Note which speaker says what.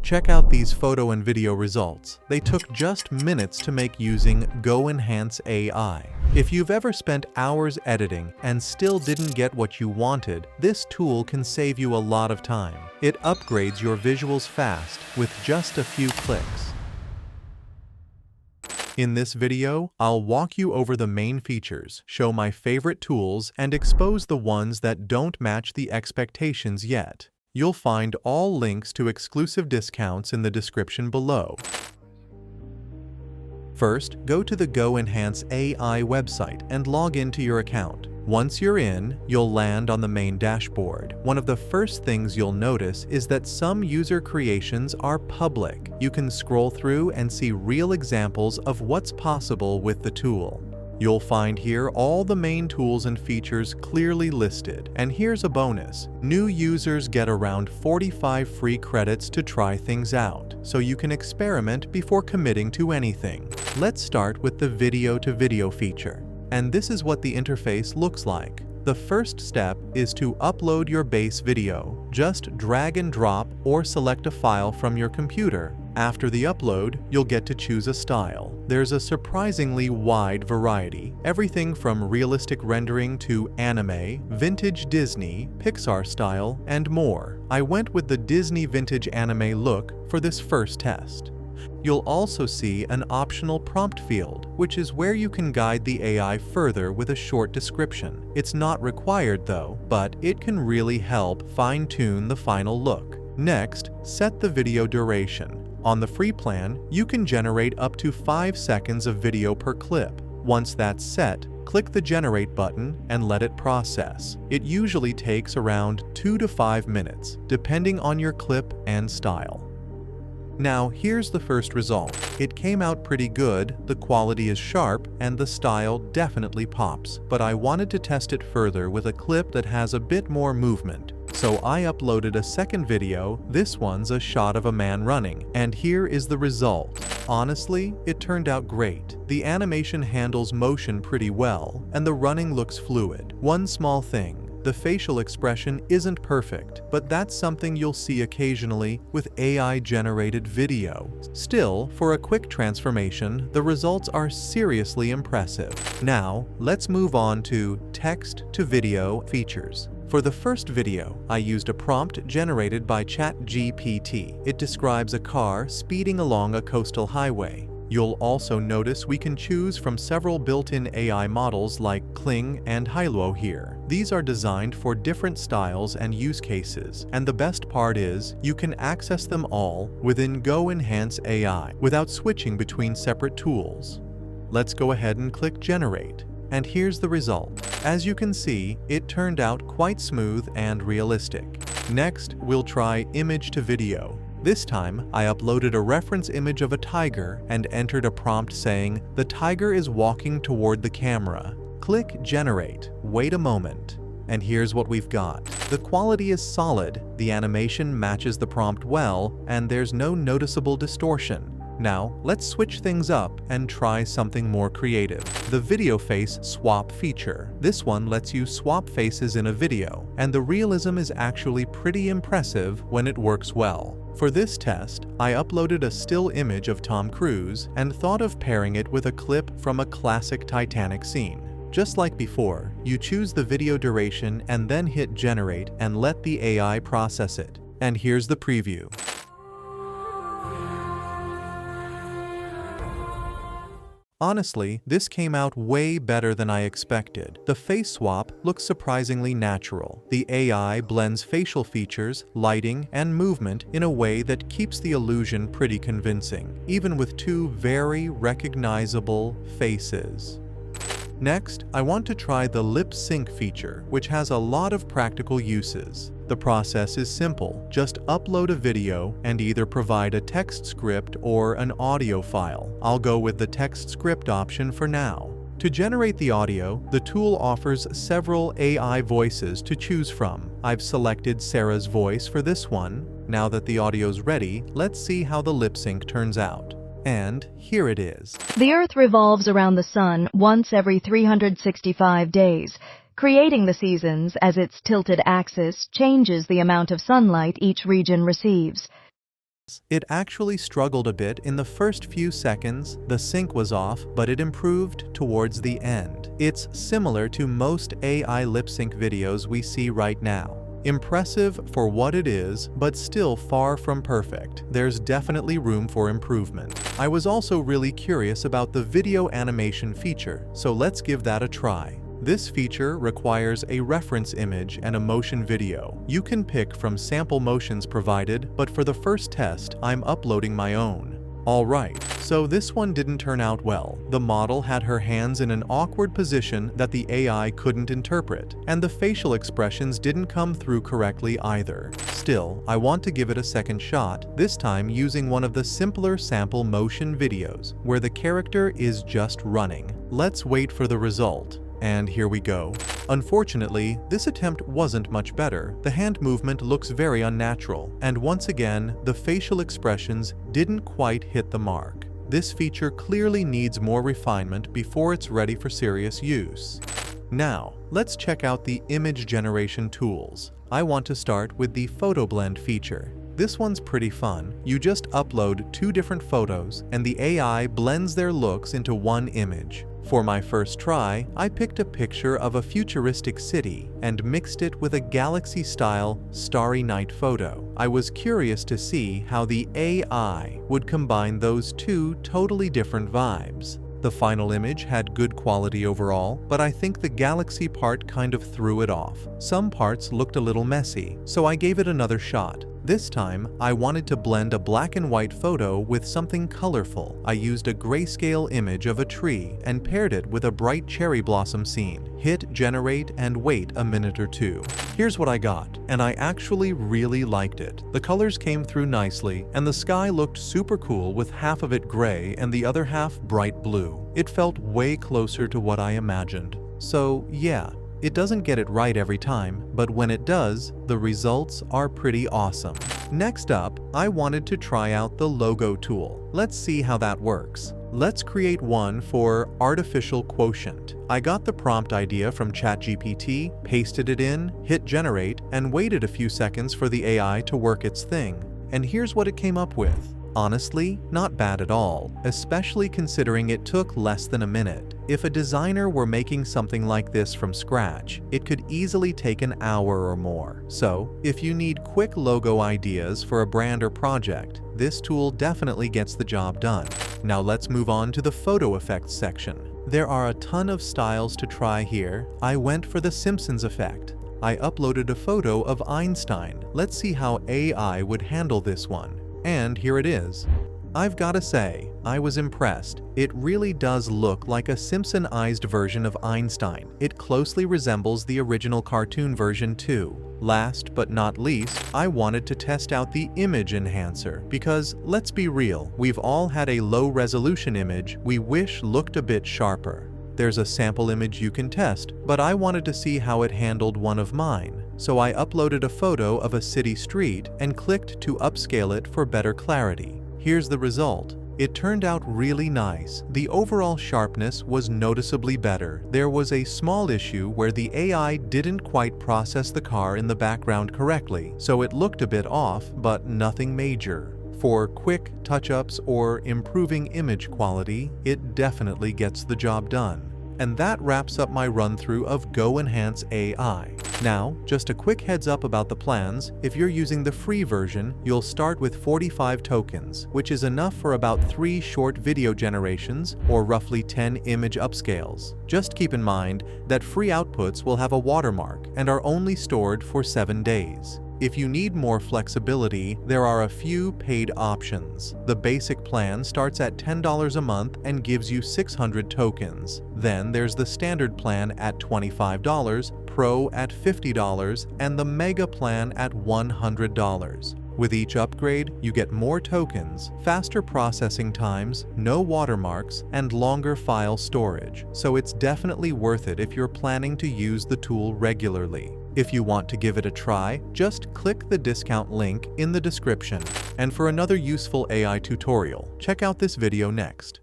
Speaker 1: Check out these photo and video results. They took just minutes to make using GoEnhance AI. If you've ever spent hours editing and still didn't get what you wanted, this tool can save you a lot of time. It upgrades your visuals fast with just a few clicks. In this video, I'll walk you over the main features, show my favorite tools, and expose the ones that don't match the expectations yet. You'll find all links to exclusive discounts in the description below. First, go to the GoEnhance AI website and log into your account. Once you're in, you'll land on the main dashboard. One of the first things you'll notice is that some user creations are public. You can scroll through and see real examples of what's possible with the tool. You'll find here all the main tools and features clearly listed. And here's a bonus. New users get around 45 free credits to try things out, so you can experiment before committing to anything. Let's start with the video-to-video feature. And this is what the interface looks like. The first step is to upload your base video. Just drag and drop or select a file from your computer. After the upload, you'll get to choose a style. There's a surprisingly wide variety, everything from realistic rendering to anime, vintage Disney, Pixar style, and more. I went with the Disney vintage anime look for this first test. You'll also see an optional prompt field, which is where you can guide the AI further with a short description. It's not required though, but it can really help fine-tune the final look. Next, set the video duration. On the free plan, you can generate up to 5 seconds of video per clip. Once that's set, click the Generate button and let it process. It usually takes around 2 to 5 minutes, depending on your clip and style. Now, here's the first result. It came out pretty good, the quality is sharp, and the style definitely pops. But I wanted to test it further with a clip that has a bit more movement. So I uploaded a second video. This one's a shot of a man running, and here is the result. Honestly, it turned out great. The animation handles motion pretty well, and the running looks fluid. One small thing. The facial expression isn't perfect, but that's something you'll see occasionally with AI-generated video. Still, for a quick transformation, the results are seriously impressive. Now, let's move on to text-to-video features. For the first video, I used a prompt generated by ChatGPT. It describes a car speeding along a coastal highway. You'll also notice we can choose from several built-in AI models like Kling and Hailuo here. These are designed for different styles and use cases, and the best part is you can access them all within GoEnhance AI without switching between separate tools. Let's go ahead and click Generate. And here's the result. As you can see, it turned out quite smooth and realistic. Next, we'll try image to video. This time, I uploaded a reference image of a tiger and entered a prompt saying, "The tiger is walking toward the camera." Click Generate. Wait a moment. And here's what we've got. The quality is solid, the animation matches the prompt well, and there's no noticeable distortion. Now, let's switch things up and try something more creative. The Video Face Swap feature. This one lets you swap faces in a video, and the realism is actually pretty impressive when it works well. For this test, I uploaded a still image of Tom Cruise and thought of pairing it with a clip from a classic Titanic scene. Just like before, you choose the video duration and then hit Generate and let the AI process it. And here's the preview. Honestly, this came out way better than I expected. The face swap looks surprisingly natural. The AI blends facial features, lighting, and movement in a way that keeps the illusion pretty convincing, even with two very recognizable faces. Next, I want to try the lip sync feature, which has a lot of practical uses. The process is simple. Just upload a video and either provide a text script or an audio file. I'll go with the text script option for now. To generate the audio, the tool offers several AI voices to choose from. I've selected Sarah's voice for this one. Now that the audio's ready, let's see how the lip sync turns out. And here it is.
Speaker 2: The Earth revolves around the Sun once every 365 days, creating the seasons as its tilted axis changes the amount of sunlight each region receives.
Speaker 1: It actually struggled a bit in the first few seconds, the sync was off, but it improved towards the end. It's similar to most AI lip sync videos we see right now. Impressive for what it is, but still far from perfect. There's definitely room for improvement. I was also really curious about the video animation feature, so let's give that a try. This feature requires a reference image and a motion video. You can pick from sample motions provided, but for the first test, I'm uploading my own. Alright, so this one didn't turn out well. The model had her hands in an awkward position that the AI couldn't interpret, and the facial expressions didn't come through correctly either. Still, I want to give it a second shot, this time using one of the simpler sample motion videos, where the character is just running. Let's wait for the result. And here we go. Unfortunately, this attempt wasn't much better. The hand movement looks very unnatural, and once again, the facial expressions didn't quite hit the mark. This feature clearly needs more refinement before it's ready for serious use. Now, let's check out the image generation tools. I want to start with the photo blend feature. This one's pretty fun. You just upload 2 different photos, and the AI blends their looks into one image. For my first try, I picked a picture of a futuristic city and mixed it with a galaxy-style starry night photo. I was curious to see how the AI would combine those 2 totally different vibes. The final image had good quality overall, but I think the galaxy part kind of threw it off. Some parts looked a little messy, so I gave it another shot. This time, I wanted to blend a black and white photo with something colorful. I used a grayscale image of a tree and paired it with a bright cherry blossom scene. Hit generate and wait a minute or 2. Here's what I got, and I actually really liked it. The colors came through nicely, and the sky looked super cool with half of it gray and the other half bright blue. It felt way closer to what I imagined. So yeah, it doesn't get it right every time, but when it does, the results are pretty awesome. Next up, I wanted to try out the logo tool. Let's see how that works. Let's create one for artificial quotient. I got the prompt idea from ChatGPT, pasted it in, hit generate, and waited a few seconds for the AI to work its thing. And here's what it came up with. Honestly, not bad at all, especially considering it took less than a minute. If a designer were making something like this from scratch, it could easily take an hour or more. So, if you need quick logo ideas for a brand or project, this tool definitely gets the job done. Now let's move on to the photo effects section. There are a ton of styles to try here. I went for the Simpsons effect. I uploaded a photo of Einstein. Let's see how AI would handle this one. And here it is. I've gotta say, I was impressed. It really does look like a Simpsonized version of Einstein. It closely resembles the original cartoon version too. Last but not least, I wanted to test out the image enhancer because, let's be real, we've all had a low-resolution image we wish looked a bit sharper. There's a sample image you can test, but I wanted to see how it handled one of mine. So I uploaded a photo of a city street and clicked to upscale it for better clarity. Here's the result. It turned out really nice. The overall sharpness was noticeably better. There was a small issue where the AI didn't quite process the car in the background correctly, so it looked a bit off, but nothing major. For quick touch-ups or improving image quality, it definitely gets the job done. And that wraps up my run-through of GoEnhance AI. Now, just a quick heads up about the plans. If you're using the free version, you'll start with 45 tokens, which is enough for about 3 short video generations or roughly 10 image upscales. Just keep in mind that free outputs will have a watermark and are only stored for 7 days. If you need more flexibility, there are a few paid options. The basic plan starts at $10 a month and gives you 600 tokens. Then there's the standard plan at $25, Pro at $50, and the Mega plan at $100. With each upgrade, you get more tokens, faster processing times, no watermarks, and longer file storage. So it's definitely worth it if you're planning to use the tool regularly. If you want to give it a try, just click the discount link in the description. And for another useful AI tutorial, check out this video next.